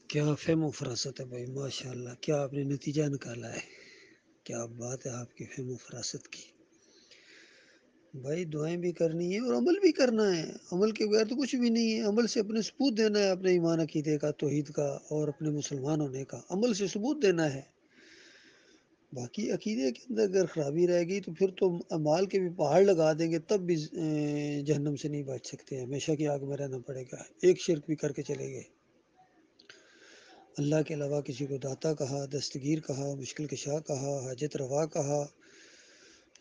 کیا فہم و فراست ہے بھائی، ماشاء اللہ، کیا آپ نے نتیجہ نکالا ہے، کیا بات ہے آپ کی فہم و فراست کی. بھائی دعائیں بھی کرنی ہے اور عمل بھی کرنا ہے. عمل کے بغیر تو کچھ بھی نہیں ہے. عمل سے اپنے ثبوت دینا ہے، اپنے ایمان عقیدے کا، توحید کا اور اپنے مسلمان ہونے کا عمل سے ثبوت دینا ہے. باقی عقیدے کے اندر اگر خرابی رہے گی تو پھر تو اعمال کے بھی پہاڑ لگا دیں گے تب بھی جہنم سے نہیں بچ سکتے، ہمیشہ کی آگ میں رہنا پڑے گا. ایک شرک بھی کر کے چلے گئے، اللہ کے علاوہ کسی کو داتا کہا، دستگیر کہا، مشکل کشا کہا، حاجت روا کہا،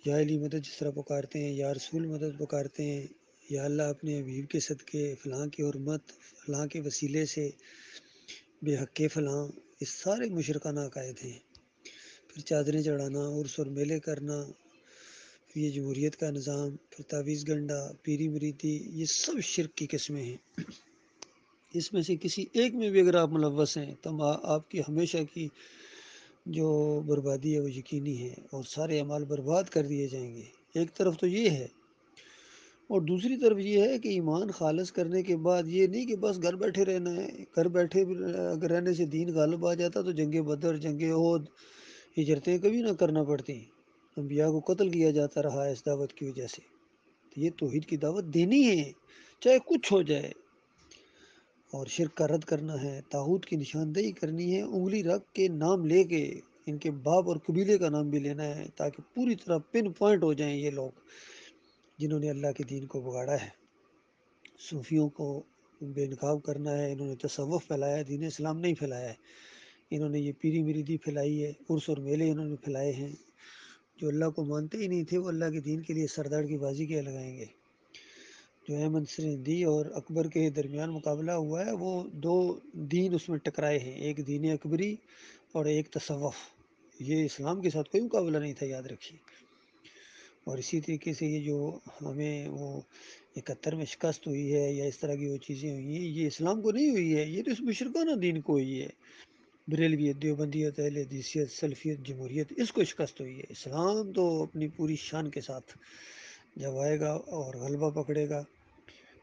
یا علی مدد جس طرح پکارتے ہیں، یا رسول مدد پکارتے ہیں، یا اللہ اپنے حبیب کے صدقے، فلاں کی حرمت، فلاں کے وسیلے سے، بے حق فلاں، یہ سارے مشرکانہ عقائد ہیں. پھر چادریں چڑھانا، عرس اور میلے کرنا، پھر یہ جمہوریت کا نظام، پھر تعویذ گنڈا، پیری مریدی، یہ سب شرک کی قسمیں ہیں. اس میں سے کسی ایک میں بھی اگر آپ ملوث ہیں تو آپ کی ہمیشہ کی جو بربادی ہے وہ یقینی ہے اور سارے اعمال برباد کر دیے جائیں گے. ایک طرف تو یہ ہے، اور دوسری طرف یہ ہے کہ ایمان خالص کرنے کے بعد یہ نہیں کہ بس گھر بیٹھے رہنا ہے. گھر بیٹھے اگر رہنے سے دین غالب آ جاتا تو جنگ بدر، جنگ احد، ہجرتیں کبھی نہ کرنا پڑتی. انبیاء کو قتل کیا جاتا رہا ہے اس دعوت کی وجہ سے. تو یہ توحید کی دعوت دینی ہے چاہے کچھ ہو جائے، اور شرک کا رد کرنا ہے، طاغوت کی نشاندہی کرنی ہے، انگلی رکھ کے نام لے کے ان کے باپ اور قبیلے کا نام بھی لینا ہے تاکہ پوری طرح پن پوائنٹ ہو جائیں یہ لوگ جنہوں نے اللہ کے دین کو بگاڑا ہے. صوفیوں کو بے نقاب کرنا ہے، انہوں نے تصوف پھیلایا ہے، دین اسلام نہیں پھیلایا ہے. انہوں نے یہ پیری مریدی پھیلائی ہے، عرس اور میلے انہوں نے پھیلائے ہیں. جو اللہ کو مانتے ہی نہیں تھے وہ اللہ کے دین کے لیے سردار کی بازی کیا لگائیں گے. جو احمد سریندی اور اکبر کے درمیان مقابلہ ہوا ہے وہ دو دین اس میں ٹکرائے ہیں، ایک دین اکبری اور ایک تصوف. یہ اسلام کے ساتھ کوئی مقابلہ نہیں تھا، یاد رکھیے. اور اسی طریقے سے یہ جو ہمیں وہ 71 میں شکست ہوئی ہے یا اس طرح کی وہ چیزیں ہوئی ہیں، یہ اسلام کو نہیں ہوئی ہے، یہ تو اس مشرکانہ دین کو ہوئی ہے. بریلویت، دیوبندیت، اہل حدیثیت، سلفیت، جمہوریت، اس کو شکست ہوئی ہے. اسلام تو اپنی پوری شان کے ساتھ جب آئے گا اور غلبہ پکڑے گا،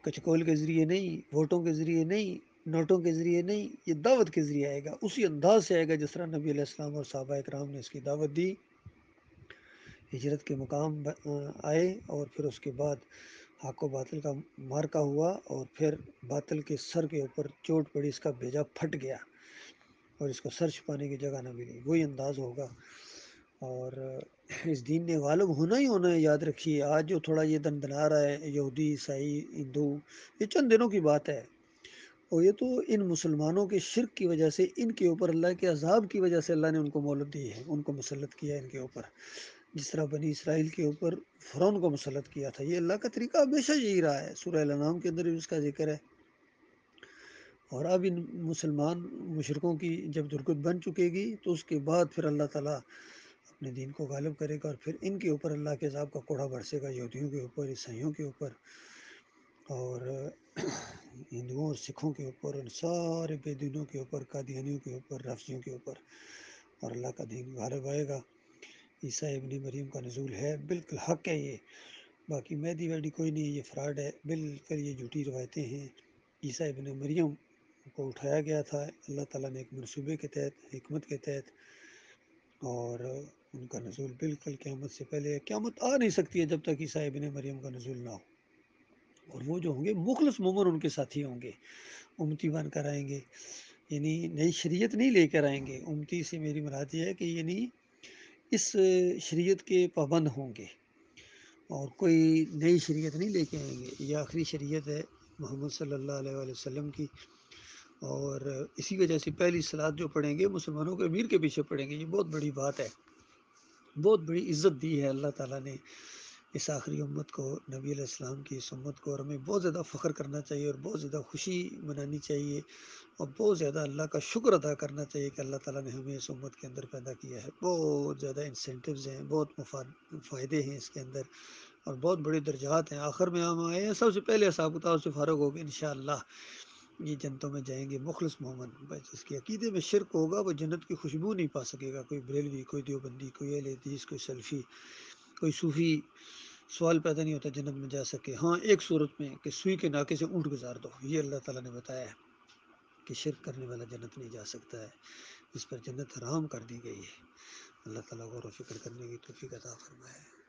کچکول کے ذریعے نہیں، ووٹوں کے ذریعے نہیں، نوٹوں کے ذریعے نہیں، یہ دعوت کے ذریعے آئے گا. اسی انداز سے آئے گا جس طرح نبی علیہ السلام اور صحابہ اکرام نے اس کی دعوت دی. ہجرت کے مقام آئے اور پھر اس کے بعد حق و باطل کا مارکا ہوا اور پھر باطل کے سر کے اوپر چوٹ پڑی، اس کا بھیجا پھٹ گیا اور اس کو سر چھپانے کی جگہ نہ ملی. وہی انداز ہوگا اور اس دین نے غالب ہونا ہی ہونا ہے. یاد رکھیے، آج جو تھوڑا یہ دندنا رہا ہے یہودی، عیسائی، ہندو، یہ چند دنوں کی بات ہے. اور یہ تو ان مسلمانوں کے شرک کی وجہ سے، ان کے اوپر اللہ کے عذاب کی وجہ سے اللہ نے ان کو مہلت دی ہے، ان کو مسلط کیا ہے ان کے اوپر. جس طرح بنی اسرائیل کے اوپر فرعون کو مسلط کیا تھا، یہ اللہ کا طریقہ ہمیشہ یہی رہا ہے. سورہ الانعام کے اندر بھی اس کا ذکر ہے. اور اب ان مسلمان مشرکوں کی جب درگت بن چکے گی تو اس کے بعد پھر اللہ تعالیٰ اپنے دین کو غالب کرے گا اور پھر ان کے اوپر اللہ کے عذاب کا کوڑا برسے گا، یہودیوں کے اوپر، عیسائیوں کے اوپر اور ہندوؤں اور سکھوں کے اوپر، ان سارے بے دینوں کے اوپر، قادیانیوں کے اوپر، رافضیوں کے اوپر، اور اللہ کا دین غالب آئے گا. عیسیٰ ابن مریم کا نزول ہے، بالکل حق ہے یہ. باقی مہدی ویڈی کوئی نہیں، یہ فراڈ ہے بالکل، یہ جھوٹی روایتیں ہیں. عیسیٰ ابن مریم کو اٹھایا گیا تھا اللہ تعالیٰ نے ایک منصوبے کے تحت، حکمت کے تحت، اور ان کا نزول بالکل قیامت سے پہلے ہے. قیامت آ نہیں سکتی ہے جب تک عیسیٰ ابن مریم کا نزول نہ ہو. اور وہ جو ہوں گے مخلص مومن ان کے ساتھی ہوں گے، امتی بن کر آئیں گے. یعنی نئی شریعت نہیں لے کر آئیں گے. امتی سے میری مراد یہ ہے کہ یعنی اس شریعت کے پابند ہوں گے اور کوئی نئی شریعت نہیں لے کے آئیں گے. یہ آخری شریعت ہے محمد صلی اللہ علیہ وآلہ وسلم کی، اور اسی وجہ سے پہلی صلوات جو پڑھیں گے مسلمانوں کے امیر کے پیچھے پڑھیں گے. یہ بہت بڑی بات ہے، بہت بڑی عزت دی ہے اللہ تعالیٰ نے اس آخری امت کو، نبی علیہ السلام کی اس امت کو. اور ہمیں بہت زیادہ فخر کرنا چاہیے اور بہت زیادہ خوشی منانی چاہیے اور بہت زیادہ اللہ کا شکر ادا کرنا چاہیے کہ اللہ تعالیٰ نے ہمیں اس امت کے اندر پیدا کیا ہے. بہت زیادہ انسینٹیوز ہیں، بہت فائدے ہیں اس کے اندر، اور بہت بڑے درجات ہیں. آخر میں ہم آئے ہیں سب سے پہلے حساب کتاب سے فارغ ہو گئے انشاءاللہ. یہ جنتوں میں جائیں گے مخلص مومن. جس کے عقیدے میں شرک ہوگا وہ جنت کی خوشبو نہیں پا سکے گا. کوئی بریلوی، کوئی دیوبندی، کوئی اہل حدیث، کوئی سلفی، کوئی صوفی، سوال پیدا نہیں ہوتا جنت میں جا سکے. ہاں ایک صورت میں کہ سوئی کے ناکے سے اونٹ گزار دو، یہ اللہ تعالیٰ نے بتایا ہے. کہ شرک کرنے والا جنت نہیں جا سکتا ہے، اس پر جنت حرام کر دی گئی ہے۔ اللہ تعالیٰ غور و فکر کرنے کی توفیق عطا فرمائے۔